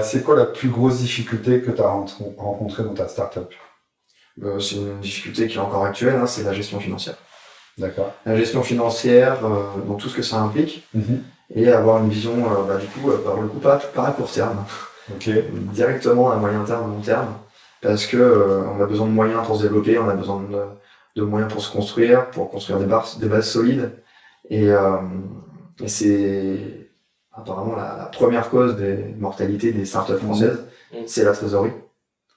C'est quoi la plus grosse difficulté que tu as rencontrée dans ta startup? C'est une difficulté qui est encore actuelle, hein, c'est la gestion financière. D'accord. La gestion financière, dans tout ce que ça implique, Mhm. et avoir une vision, par le coup, pas à court terme, Ok. directement à moyen terme, long terme, parce que on a besoin de moyens pour se développer, on a besoin de moyens pour se construire, pour construire des bases solides, et, euh, et c'est apparemment la première cause des mortalités des startups françaises, c'est la trésorerie,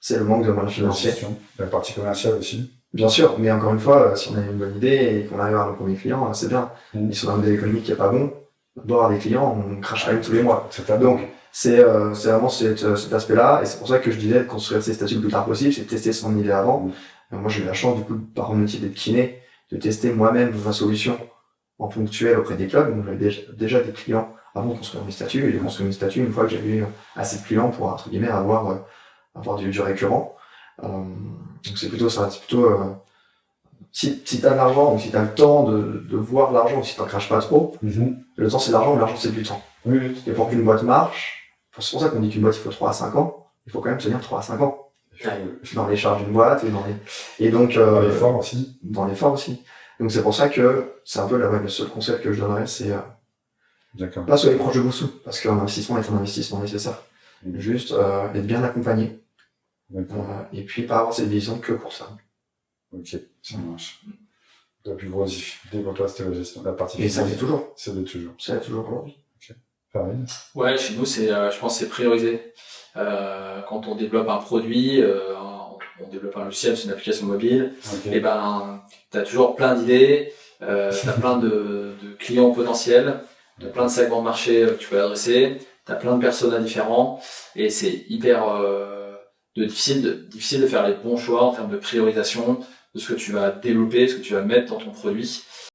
c'est le manque de moyens La financiers. gestion, la partie commerciale aussi. Bien sûr, mais encore une fois, si on a une bonne idée et qu'on arrive à avoir nos premiers clients, c'est bien. Mhm. Mais si on a un modèle économique qui est pas bon, avoir des clients, on crache quand même tous les mois. Totalement. Donc, c'est vraiment cet aspect-là, et c'est pour ça que je disais de construire ses statuts le plus tard possible, c'est de tester son idée avant. Moi, j'ai eu la chance, du coup, par mon métier d'être kiné, de tester moi-même ma solution en ponctuel auprès des clubs. Donc, j'avais déjà des clients avant de construire mes statuts, et j'ai construit mes statuts une fois que j'avais eu assez de clients pour, entre guillemets, avoir du récurrent. Donc, c'est plutôt ça, c'est plutôt, si t'as de l'argent, ou si t'as le temps de voir l'argent, ou si t'en craches pas trop, le temps c'est l'argent, mais l'argent c'est du temps. Oui, oui. Et pour qu'une boîte marche, c'est pour ça qu'on dit qu'une boîte il faut 3 à 5 ans, il faut quand même tenir 3 à 5 ans. Dans les charges d'une boîte, et donc, Dans l'effort aussi. Dans l'effort aussi. Donc c'est pour ça que c'est un peu le seul conseil que je donnerais, c'est, D'accord. pas soyez proche de vos sous, parce qu'un investissement est un investissement nécessaire. Juste, être bien accompagné. Et puis pas avoir cette vision que pour ça. Ok, ça marche. La plus grosse difficulté pour toi, c'était la gestion, la partie Et ça l'est toujours. Ça l'est toujours. Ça l'est toujours aujourd'hui. Ok. Farid. Ouais, chez nous, je pense, c'est prioriser. Quand on développe un produit, on développe un logiciel, c'est une application mobile. Okay. Et ben, t'as toujours plein d'idées, t'as plein de clients potentiels, t'as plein de segments de marché que tu peux adresser, t'as plein de personas différents, et c'est hyper difficile de faire les bons choix en termes de priorisation de ce que tu vas développer, ce que tu vas mettre dans ton produit.